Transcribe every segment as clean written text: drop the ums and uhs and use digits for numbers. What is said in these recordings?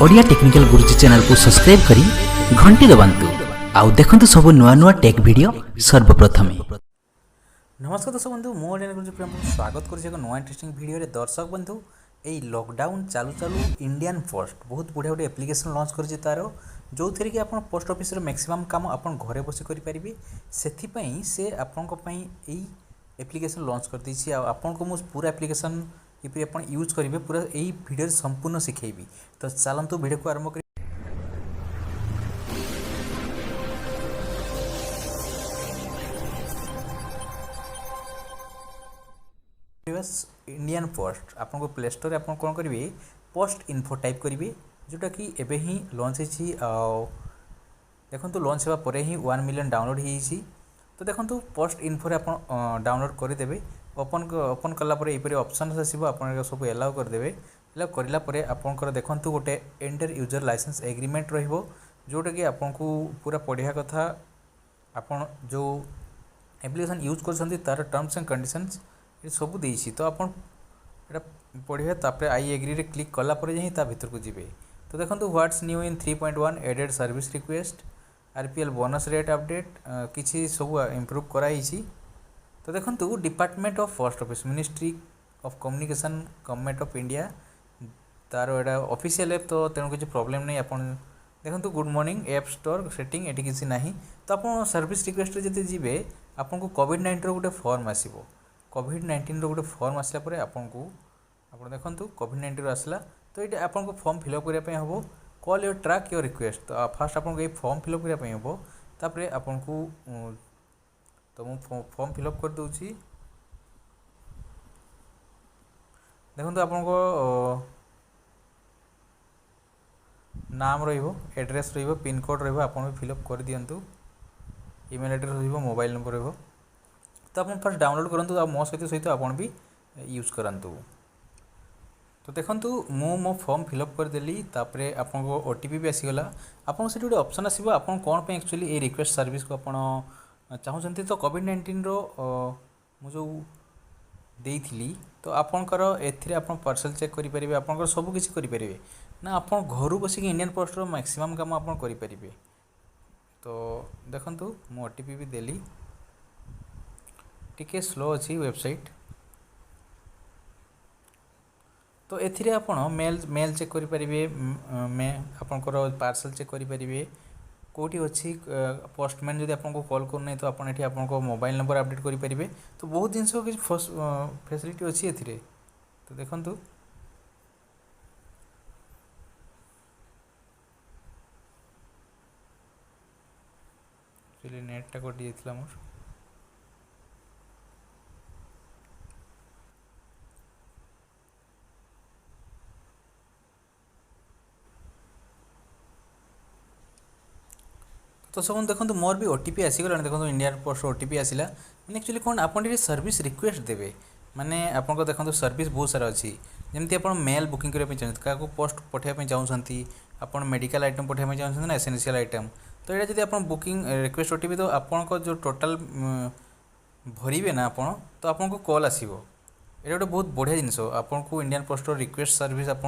Odia technical गुरुजी channel को subscribe करी घंटी दबांतु आउ देखंतु सब नुआ नुआ टेक वीडियो सर्वप्रथम। नमस्कार दर्शक बंधु मो ओडिया गुरुजी प्रेम स्वागत कर एक नुआ इंटरेस्टिंग वीडियो रे। दर्शक बंधु यही लॉकडाउन चालू चालू इंडियन पोस्ट बहुत बढ़िया गोटे एप्लिकेशन लॉन्च कर तार जो थी कि आप पोस्ट ऑफिस मैक्सिमम काम आप घरे बस करेंगे से आपंपाई एप्लिकेशन लॉन्च कर देछि। आपन को मुझे पूरा एप्लिकेशन किपरि आप यूज करेंगे पूरा यही वीडियो संपूर्ण शिखेबी। तो चलतु वीडियो को आरंभ कर इंडियन पोस्ट आपको प्ले स्टोर आप कौन करेंगे पोस्ट इन्फो टाइप करेंगे जोटा कि एबे ही लॉन्च हो देखो लॉन्च होगा पर ही 1 मिलियन डाउनलोड हो। तो देखो पोस्ट इन्फो आप डाउनलोड करदेवे ओपन कलापर यहपरी ऑप्शन आसो आप सब एलाउ करदे। एलाउ करापर आपंकर देखो गोटे एंटर यूजर लाइसेंस एग्रीमेंट रोटा कि आपको पूरा पढ़िया कथा आपन जो एप्लिकेशन यूज कर तार टर्म्स एंड कंडीशंस ये सब देसी। तो आप पढ़े तापर आई एग्री रे क्लिक कलापर ही भीतर को जी। तो देखो what's new in 3.1 added service request RPL bonus rate update किसी सब इम्प्रूव कराई। तो देखो department of post office ministry of communication government of India तार एटा ऑफिशियल ऐप। तो तेणु किसी प्रॉब्लम नहीं। आप देखो good morning app store setting ये किसी ना। तो आप सर्विस रिक्वेस्ट जब जी आपको कोविड-19 गोटे फॉर्म आसो कोविड-19 गोटे फॉर्म आसला आपको आप देखो कोविड-19 आसला। तो ये आपको फॉर्म फिलअप करने हम call your track your request. तो फास्ट आपको ये फॉर्म फिलअप करने हम तापर आपको तो मुझे फॉर्म फिलअप कर दूची। देखो आपको नाम एड्रेस पिन कोड आप फिलअप कर दिंतु ईमेल एड्रेस मोबाइल नंबर रही। तो आप फर्स्ट डाउनलोड करूँ आ मो सहित आप भी यूज करूँ। तो देखो मो फॉर्म फिलअप करदेली तापर आपको ओटीपी भी आसीगला। आपको से गोटे ऑप्शन आसो आप कौन एक्चुअली ये रिक्वेस्ट सर्विस को आप चाहते। तो कोविड-19 जो देइथिली तो आपणकर एथिरे आप पार्सल चेक करेंगे आप सब किसी करेंगे ना आप घर बस इंडियन पोस्ट मैक्सिमम काम आप करेंगे। तो देखो मु ओटीपी भी देली टिके स्लो अच्छी वेबसाइट। तो एथिरे आप मेल चेक करेंगे आपंकर पार्सल चेक करेंगे कौटी अच्छी पोस्टमैन जब आपको कॉल करना तो आपको मोबाइल नंबर अपडेट करेंगे। तो बहुत जिन किसी फैसिलिटी अच्छी एथिरे। तो देखो नेटटा कटि जाइथिला मोर। तो सब देखो मोर भी ओटीपी आसीगला। देखो इंडिया पोस्ट ओटीपी आसला मैंने एक्चुअली कौन आप सर्विस रिक्वेस्ट देवे माने आपको देखो सर्विस बहुत सारा अच्छी जमी आप मेल बुकिंग करने चाहते क्या पोस्ट पठाइबा चाहते आप मेडिकल आइटम पठाइबा चाहते ना एसेंशियल आइटम। तो ये जब आप बुकिंग रिक्वेस्ट ओटीपी तो आपको जो टोटाल भरवे ना आप तो आपको कॉल आसो ये गोटे बहुत बढ़िया जिनस आपको इंडियन पोस्ट रिक्वेस्ट सर्विस आप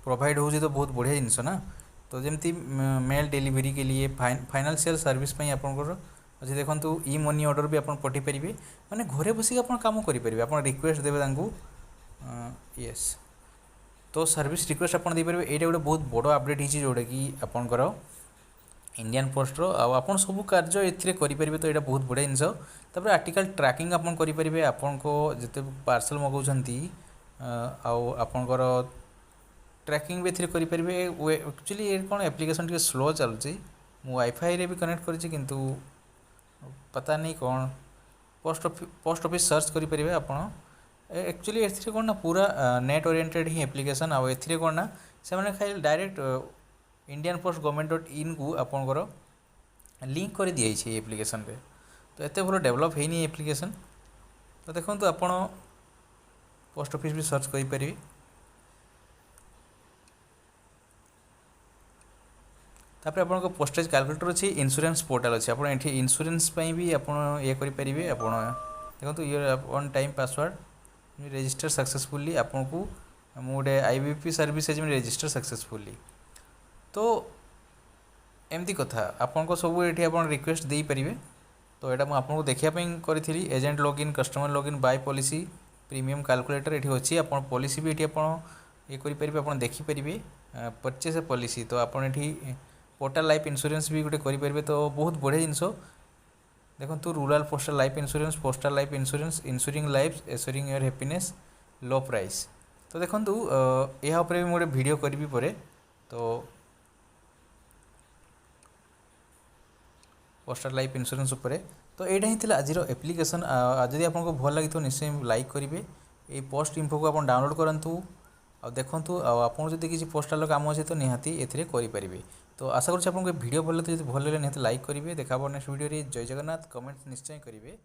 प्रोवाइड हो तो बहुत बढ़िया जिनस ना। तो जमती मेल डिलीवरी के लिए फाइनेंशियल सर्विस आपंकर अच्छे देखो ई मनी ऑर्डर भी आप पठे पारे मैंने घरे बसिक आप कम करेंगे आप रिक्वेस्ट देवे यस। तो सर्विस रिक्वेस्ट आप देपारे ये गोटे बहुत बड़ अपडेट होती जोटा कि आपंकर इंडियन पोस्टर आप सब कार्य ये करेंगे। तो यहाँ बहुत बढ़िया जिनस तापर आर्टिकल ट्रैकिंग आप करेंगे आपको जिते पार्सल मगाउछंती आपंकर ट्रैकिंग भी ए करेंगे। एक्चुअली ये कौन एप्लिकेशन टे स्लो चलुची मु वाईफाई रे भी कनेक्ट करी किंतु पता नहीं कौन पोस्ट ऑफिस सर्च करेंगे आप एक्चुअली ए कौन ना पूरा नेट ओरिएंटेड ही एप्लिकेशन आउ ए कौन ना से मैंने खाली डायरेक्ट इंडियन पोस्ट गवर्नमेंट.in को आपंकर लिंक कर दिखाई एप्लिकेशन रे। तो एत भल डेभलप होनी एप्लिकेशन। तो देखो आप पोस्ट ऑफिस भी सर्च करेंगे। तापर आपको पोस्टेज कैलकुलेटर अच्छी इंश्योरेंस पोर्टाल अच्छी आप इंश्योरेंस भी आप ये करेंगे। आप देखो ये one time password register successfully आपको गोटे आईबीपी सर्विस रेजिस्टर सक्सेसफुली। तो एमती कथा आपको सब ये आप रिक्वेस्ट दे पारे। तो यहाँ मुझे आपको देखापी करी agent login customer login buy policy premium calculator ये अच्छी आप पॉलिसी भी ये ये करेंगे आप देखिपारे परचेज पॉलिसी। तो आपड़ ये पोर्टाल लाइफ इंश्योरेंस भी गोटे करेंगे। तो बहुत बढ़िया जिनस देखो rural postal life insurance postal life insurance ensuring life assuring your happiness low price. तो देखो यह उपर भी गोटे वीडियो करी पर। तो पोस्टल लाइफ इंश्योरेंस उपरे तो यहाँ ही आज एप्लिकेशन जदि आपको भल लगी निश्चय लाइक करेंगे ये पोस्ट इन्फो को आप डाउनलोड करूँ आ देखूँ आपको जब किसी पोस्टाल काम अच्छे तो निहाती एथिरे करेंगे। तो आशा करुँच आपको वीडियो भल लगे तो भल लगे निहाती लाइक करेंगे। देखा नेक्स्ट वीडियो जय जगन्नाथ कमेंट निश्चय करेंगे।